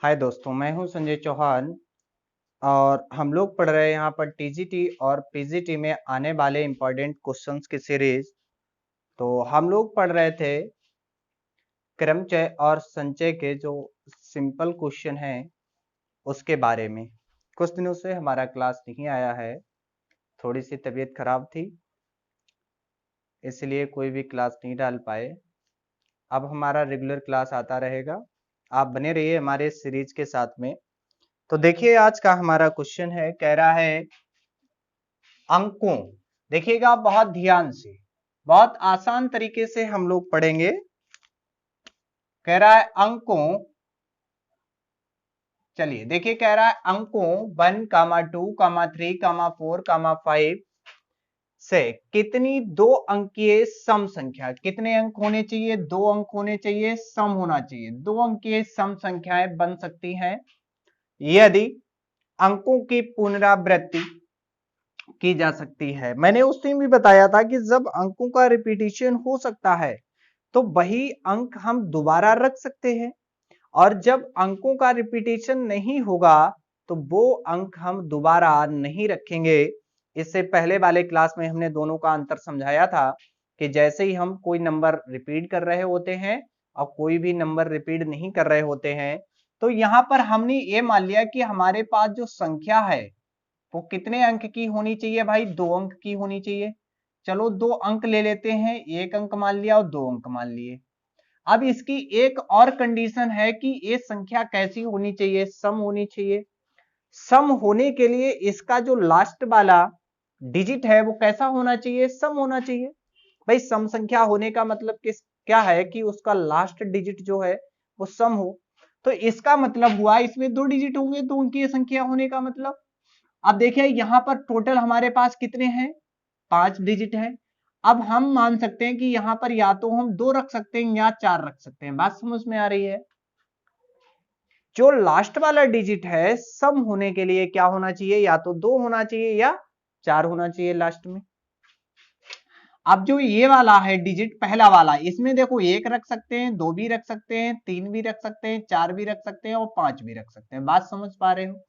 हाय दोस्तों, मैं हूं संजय चौहान और हम लोग पढ़ रहे हैं यहाँ पर टीजीटी और पीजीटी में आने वाले इम्पोर्टेंट क्वेश्चंस की सीरीज। तो हम लोग पढ़ रहे थे क्रमचय और संचय के जो सिंपल क्वेश्चन हैं उसके बारे में। कुछ दिनों से हमारा क्लास नहीं आया है, थोड़ी सी तबीयत खराब थी इसलिए कोई भी क्लास नहीं डाल पाए। अब हमारा रेगुलर क्लास आता रहेगा, आप बने रहिए हमारे सीरीज के साथ में। तो देखिए आज का हमारा क्वेश्चन है, कह रहा है अंकों, देखिएगा बहुत ध्यान से, बहुत आसान तरीके से हम लोग पढ़ेंगे। कह रहा है अंकों, चलिए देखिए, कह रहा है अंकों 1, 2, 3, 4, 5 से कितनी दो अंकीय सम संख्या, कितने अंक होने चाहिए? 2 अंक होने चाहिए, सम होना चाहिए। 2 अंकीय सम संख्याएं बन सकती हैं यदि अंकों की पुनरावृत्ति की जा सकती है। मैंने उस दिन भी बताया था कि जब अंकों का रिपीटिशन हो सकता है तो वही अंक हम दोबारा रख सकते हैं, और जब अंकों का रिपीटिशन नहीं होगा तो वो अंक हम दोबारा नहीं रखेंगे। इससे पहले वाले क्लास में हमने दोनों का अंतर समझाया था कि जैसे ही हम कोई नंबर रिपीट कर रहे होते हैं और कोई भी नंबर रिपीट नहीं कर रहे होते हैं, तो यहां पर हमने ये मान लिया कि हमारे पास जो संख्या है वो कितने अंक की होनी चाहिए भाई? 2 अंक की होनी चाहिए। चलो 2 अंक ले लेते हैं, 1 अंक मान लिया और 2 अंक मान लिए। अब इसकी एक और कंडीशन है कि ये संख्या कैसी होनी चाहिए? सम होनी चाहिए। सम होने के लिए इसका जो लास्ट वाला डिजिट है वो कैसा होना चाहिए? सम होना चाहिए। भाई सम संख्या होने का मतलब क्या है कि उसका लास्ट डिजिट जो है वो सम हो। तो इसका मतलब हुआ इसमें 2 डिजिट होंगे, 2 अंकीय संख्या होने का मतलब। अब देखिए यहां पर टोटल हमारे पास कितने हैं? 5 डिजिट है। अब हम मान सकते हैं कि यहां पर या तो हम 2 रख सकते हैं या 4 रख सकते हैं। बात समझ में आ रही है? जो लास्ट वाला डिजिट है सम होने के लिए क्या होना चाहिए? या तो 2 होना चाहिए या 4 होना चाहिए लास्ट में। अब जो ये वाला है डिजिट पहला वाला, इसमें देखो 1 रख सकते हैं, 2 भी रख सकते हैं, 3 भी रख सकते हैं, 4 भी रख सकते हैं और 5 भी रख सकते हैं। बात समझ पा रहे हो?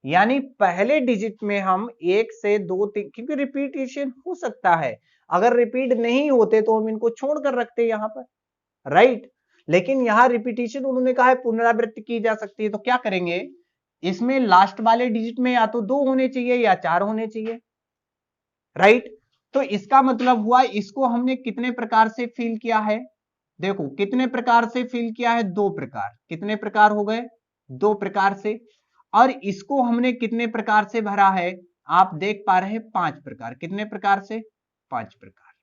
यानी पहले डिजिट में हम 1 से 2 3, क्योंकि रिपीटेशन हो सकता है, अगर रिपीट नहीं होते तो हम इनको छोड़कर रखते यहां पर, राइट। लेकिन यहां रिपीटेशन उन्होंने कहा है पुनरावृत्ति की जा सकती है, तो क्या करेंगे? इसमें लास्ट वाले डिजिट में या तो 2 होने चाहिए या 4 होने चाहिए, राइट। तो इसका मतलब हुआ इसको हमने कितने प्रकार से फिल किया है? देखो कितने प्रकार से फिल किया है? 2 प्रकार। कितने प्रकार हो गए? 2 प्रकार से। और इसको हमने कितने प्रकार से भरा है? आप देख पा रहे हैं 5 प्रकार। कितने प्रकार से? 5 प्रकार।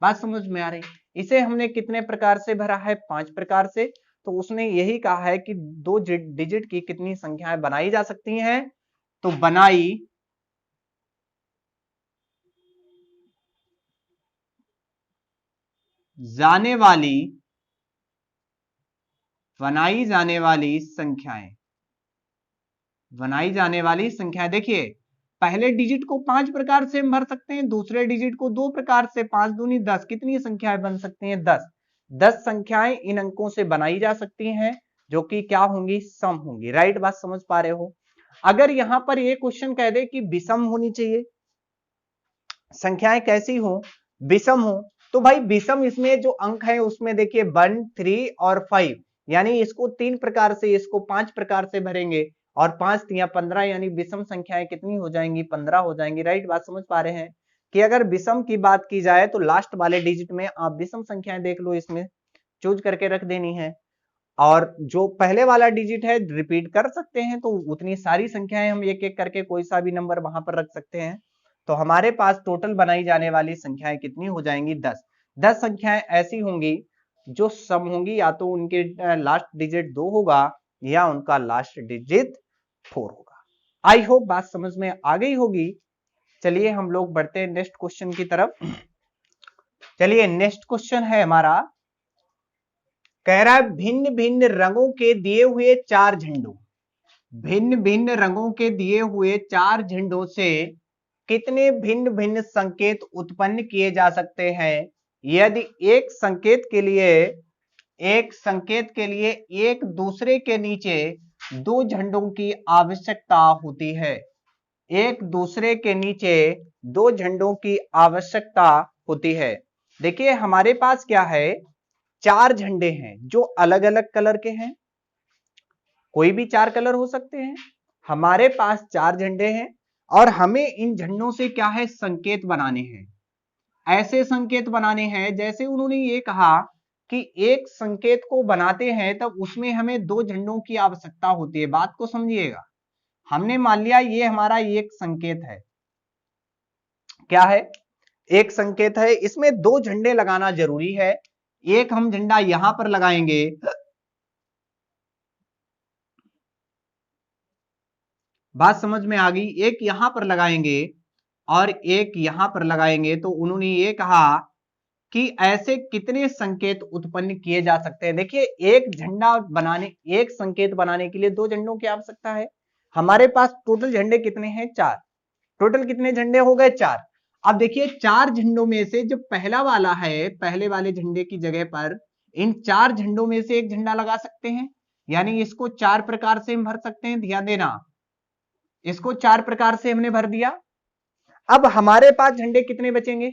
बात समझ में आ रही? इसे हमने कितने प्रकार से भरा है? 5 प्रकार से। तो उसने यही कहा है कि 2 डिजिट की कितनी संख्याएं बनाई जा सकती हैं? तो बनाई जाने वाली बनाई जाने वाली संख्याएं, बनाई जाने वाली संख्याएं, देखिए पहले डिजिट को 5 प्रकार से हम भर सकते हैं, दूसरे डिजिट को 2 प्रकार से। 5 दूनी 10, कितनी संख्याएं बन सकती हैं? 10। 10 संख्याएं इन अंकों से बनाई जा सकती हैं जो कि क्या होंगी? सम होंगी, राइट। बात समझ पा रहे हो? अगर यहां पर ये क्वेश्चन कह दे कि विषम होनी चाहिए, संख्याएं कैसी हो? विषम हो, तो भाई विषम इसमें जो अंक है उसमें देखिए 1, 3 और 5, यानी इसको 3 प्रकार से, इसको 5 प्रकार से भरेंगे और 5 या 15, यानी विषम संख्याएं कितनी हो जाएंगी? 15 हो जाएंगी, राइट। बात समझ पा रहे हैं कि अगर विषम की बात की जाए तो लास्ट वाले डिजिट में आप विषम संख्याएं देख लो, इसमें चूज करके रख देनी है। और जो पहले वाला डिजिट है रिपीट कर सकते हैं, तो उतनी सारी संख्याएं हम एक एक करके कोई सा भी नंबर वहां पर रख सकते हैं। तो हमारे पास टोटल बनाई जाने वाली संख्याएं कितनी हो जाएंगी? 10। 10 संख्याएं ऐसी होंगी जो सम होंगी, या तो उनके लास्ट डिजिट 2 होगा या उनका लास्ट डिजिट 4 होगा। आई होप बात समझ में आ गई होगी। चलिए हम लोग बढ़ते हैं नेक्स्ट क्वेश्चन की तरफ। चलिए नेक्स्ट क्वेश्चन है हमारा, कह रहा है भिन्न भिन्न रंगों के दिए हुए 4 झंडों, भिन्न भिन्न रंगों के दिए हुए 4 झंडों से कितने भिन्न भिन्न संकेत उत्पन्न किए जा सकते हैं यदि एक संकेत के लिए एक दूसरे के नीचे दो झंडों की आवश्यकता होती है। एक दूसरे के नीचे दो झंडों की आवश्यकता होती है। देखिए हमारे पास क्या है, चार झंडे हैं जो अलग अलग कलर के हैं, कोई भी चार कलर हो सकते हैं। हमारे पास चार झंडे हैं और हमें इन झंडों से क्या है, संकेत बनाने हैं। ऐसे संकेत बनाने हैं जैसे उन्होंने ये कहा कि एक संकेत को बनाते हैं तब उसमें हमें दो झंडों की आवश्यकता होती है। बात को समझिएगा, हमने मान लिया ये हमारा एक संकेत है, क्या है, एक संकेत है, इसमें दो झंडे लगाना जरूरी है। एक हम झंडा यहां पर लगाएंगे, बात समझ में आ गई, एक यहां पर लगाएंगे और एक यहां पर लगाएंगे, तो उन्होंने ये कहा कि ऐसे कितने संकेत उत्पन्न किए जा सकते हैं। देखिए एक झंडा बनाने, एक संकेत बनाने के लिए दो झंडों की आवश्यकता है। हमारे पास टोटल झंडे कितने हैं, चार। टोटल कितने झंडे हो गए, चार। अब देखिए चार झंडों में से जो पहला वाला है, पहले वाले झंडे की जगह पर इन चार झंडों में से एक झंडा लगा सकते हैं, यानी इसको चार प्रकार से हम भर सकते हैं। ध्यान देना, इसको चार प्रकार से हमने भर दिया। अब हमारे पास झंडे कितने बचेंगे,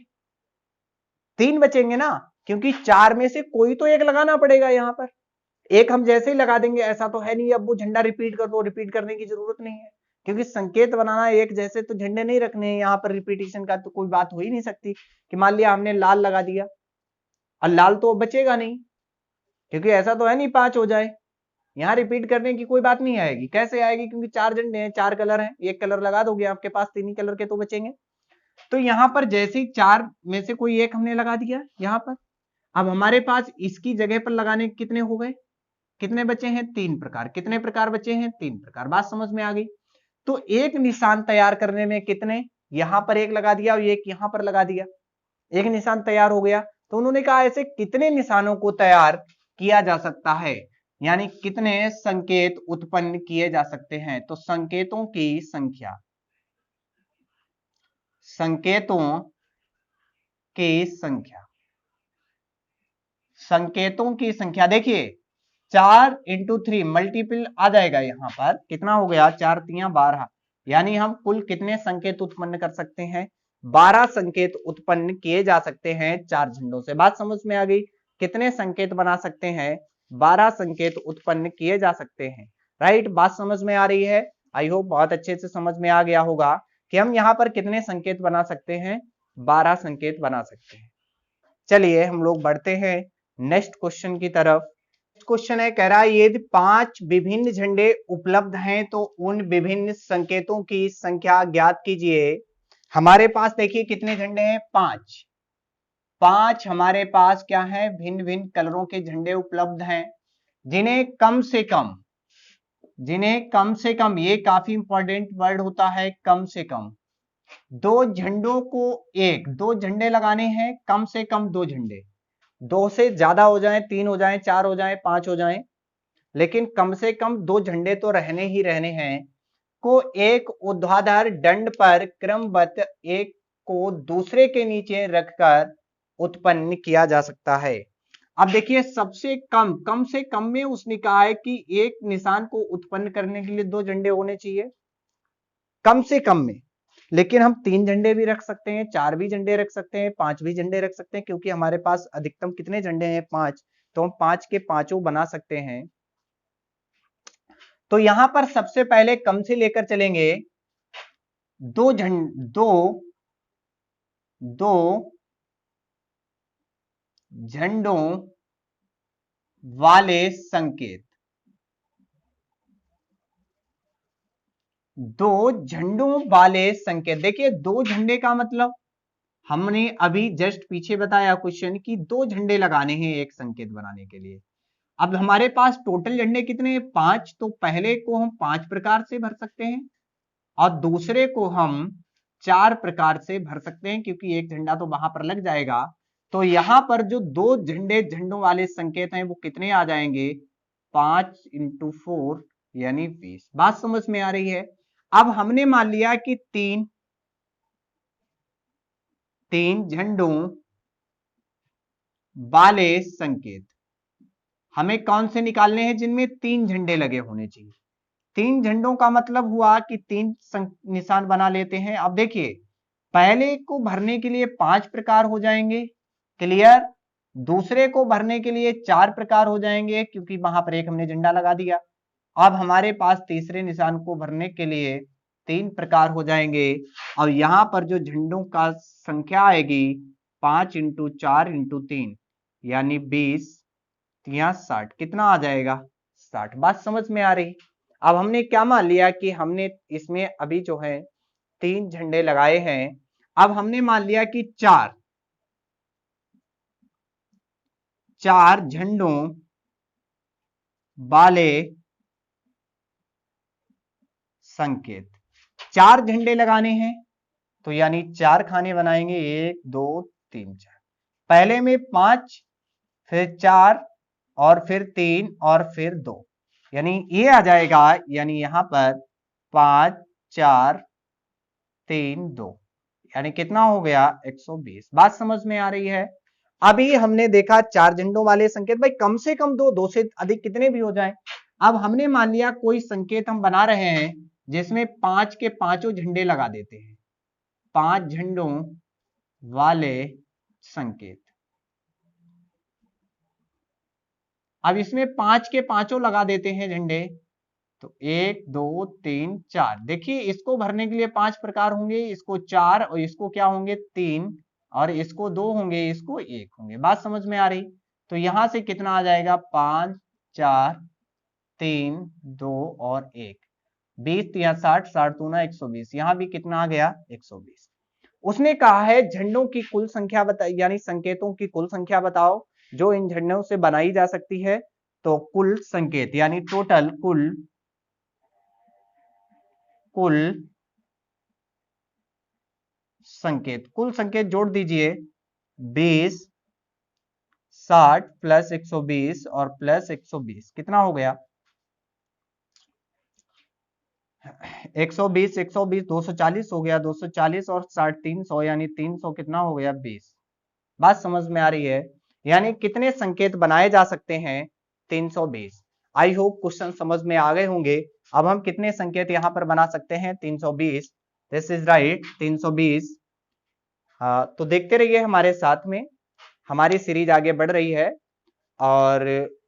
तीन बचेंगे ना, क्योंकि चार में से कोई तो एक लगाना पड़ेगा। यहां पर एक हम जैसे ही लगा देंगे ऐसा तो है नहीं, अब वो झंडा रिपीट कर दो, रिपीट करने की जरूरत नहीं है, क्योंकि संकेत बनाना एक जैसे तो झंडे नहीं रखने हैं। यहां पर रिपीटिशन का तो कोई बात हो ही नहीं सकती कि मान लिया हमने लाल लगा दिया और लाल तो बचेगा नहीं, क्योंकि ऐसा तो है नहीं पांच हो जाए। यहां रिपीट करने की कोई बात नहीं आएगी। कैसे आएगी, क्योंकि चार झंडे हैं, चार कलर हैं, एक कलर लगा दोगे आपके पास तीन ही कलर के तो बचेंगे। तो यहां पर जैसे ही चार में से कोई एक हमने लगा दिया यहां पर, अब हमारे पास इसकी जगह पर लगाने कितने हो गए, कितने बचे हैं, तीन प्रकार। कितने प्रकार बचे हैं, तीन प्रकार। बात समझ में आ गई। तो एक निशान तैयार करने में कितने, यहां पर एक लगा दिया और एक यहां पर लगा दिया, एक निशान तैयार हो गया। तो उन्होंने कहा ऐसे कितने निशानों को तैयार किया जा सकता है, यानी कितने संकेत उत्पन्न किए जा सकते हैं। तो संकेतों की संख्या, संकेतों की संख्या, संकेतों की संख्या देखिए चार इंटू थ्री मल्टीपल आ जाएगा। यहां पर कितना हो गया, चार तिया 12, यानी हम कुल कितने संकेत उत्पन्न कर सकते हैं, 12 संकेत उत्पन्न किए जा सकते हैं चार झंडों से। बात समझ में आ गई, कितने संकेत बना सकते हैं, 12 संकेत उत्पन्न किए जा सकते हैं। राइट, बात समझ में आ रही है। आई होप बहुत अच्छे से समझ में आ गया होगा कि हम यहां पर कितने संकेत बना सकते हैं, 12 संकेत बना सकते हैं। चलिए हम लोग बढ़ते हैं नेक्स्ट क्वेश्चन की तरफ। क्वेश्चन है, कह रहा है यदि 5 विभिन्न झंडे उपलब्ध हैं तो उन विभिन्न संकेतों की संख्या ज्ञात कीजिए। हमारे पास देखिए कितने झंडे हैं, पांच। पांच हमारे पास क्या है, भिन्न भिन्न कलरों के झंडे उपलब्ध हैं, जिन्हें कम से कम, जिन्हें कम से कम, ये काफी इंपॉर्टेंट वर्ड होता है, कम से कम दो झंडों को, एक दो झंडे लगाने हैं, कम से कम दो झंडे, दो से ज्यादा हो जाए, तीन हो जाए, चार हो जाए, पांच हो जाए, लेकिन कम से कम दो झंडे तो रहने ही रहने हैं, को एक ऊर्ध्वाधर दंड पर क्रमबद्ध एक को दूसरे के नीचे रखकर उत्पन्न किया जा सकता है। अब देखिए सबसे कम, कम से कम में उसने कहा है कि एक निशान को उत्पन्न करने के लिए दो झंडे होने चाहिए, कम से कम में। लेकिन हम तीन झंडे भी रख सकते हैं, चार भी झंडे रख सकते हैं, पांच भी झंडे रख सकते हैं, क्योंकि हमारे पास अधिकतम कितने झंडे हैं, पांच, तो हम पांच के पांचों बना सकते हैं। तो यहां पर सबसे पहले कम से लेकर चलेंगे, दो दो झंडों वाले संकेत, दो झंडों वाले संकेत। देखिए दो झंडे का मतलब हमने अभी जस्ट पीछे बताया क्वेश्चन कि दो झंडे लगाने हैं एक संकेत बनाने के लिए। अब हमारे पास टोटल झंडे कितने हैं, पांच, तो पहले को हम पांच प्रकार से भर सकते हैं और दूसरे को हम चार प्रकार से भर सकते हैं, क्योंकि एक झंडा तो वहां पर लग जाएगा। तो यहां पर जो दो झंडे, झंडों वाले संकेत हैं वो कितने आ जाएंगे, 5 इंटू 4 यानी 20। बात समझ में आ रही है। अब हमने मान लिया कि तीन झंडों वाले संकेत हमें कौन से निकालने हैं, जिनमें तीन झंडे लगे होने चाहिए। तीन झंडों का मतलब हुआ कि तीन निशान बना लेते हैं। अब देखिए पहले को भरने के लिए 5 प्रकार हो जाएंगे, क्लियर। दूसरे को भरने के लिए 4 प्रकार हो जाएंगे क्योंकि वहां पर एक हमने झंडा लगा दिया। अब हमारे पास तीसरे निशान को भरने के लिए 3 प्रकार हो जाएंगे। और यहां पर जो झंडों का संख्या आएगी 5 इंटू 4 इंटू 3 यानी 20 या 60, कितना आ जाएगा 60। बात समझ में आ रही। अब हमने क्या मान लिया कि हमने इसमें अभी जो है 3 झंडे लगाए हैं। अब हमने मान लिया कि चार झंडों वाले संकेत, 4 झंडे लगाने हैं तो यानी 4 खाने बनाएंगे, 1 2 3 4। पहले में 5, फिर 4 और फिर 3 और फिर 2, यानी ये आ जाएगा। यानी यहां पर 5 4 3 2 यानी कितना हो गया 120। बात समझ में आ रही है। अभी हमने देखा 4 झंडों वाले संकेत, भाई कम से कम दो से अधिक कितने भी हो जाए। अब हमने मान लिया कोई संकेत हम बना रहे हैं जिसमें 5 के पांचों झंडे लगा देते हैं, 5 झंडों वाले संकेत। अब इसमें 5 के पांचों लगा देते हैं झंडे, तो 1 2 3 4। देखिए इसको भरने के लिए 5 प्रकार होंगे, इसको 4 और इसको क्या होंगे 3 और इसको 2 होंगे, इसको 1 होंगे। बात समझ में आ रही। तो यहां से कितना आ जाएगा 5 4 3 2 और 1, 20 या 60, 60 दूना 120। यहां भी कितना आ गया 120। उसने कहा है झंडों की कुल संख्या बताई, यानी संकेतों की कुल संख्या बताओ जो इन झंडों से बनाई जा सकती है। तो कुल संकेत यानी टोटल कुल संकेत, कुल संकेत जोड़ दीजिए 20 60 प्लस 120 और प्लस 120 कितना हो गया 120 120 240 हो गया, 240 और 60 300 यानी 300 कितना हो गया 20। बात समझ में आ रही है। यानी कितने संकेत बनाए जा सकते हैं 320। आई होप क्वेश्चन समझ में आ गए होंगे। अब हम कितने संकेत यहां पर बना सकते हैं 320। This is right 320। तो देखते रहिए हमारे साथ में, हमारी सीरीज आगे बढ़ रही है और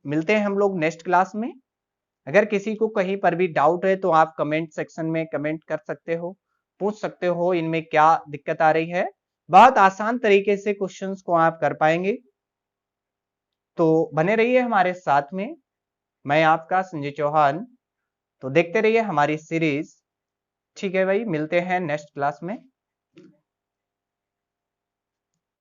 मिलते हैं हम लोग नेक्स्ट क्लास में। अगर किसी को कहीं पर भी डाउट है तो आप कमेंट सेक्शन में कमेंट कर सकते हो, पूछ सकते हो इनमें क्या दिक्कत आ रही है। बहुत आसान तरीके से क्वेश्चंस को आप कर पाएंगे। तो बने रहिए हमारे साथ में। मैं आपका संजय चौहान। तो देखते रहिए हमारी सीरीज। ठीक है भाई, मिलते हैं नेक्स्ट क्लास में।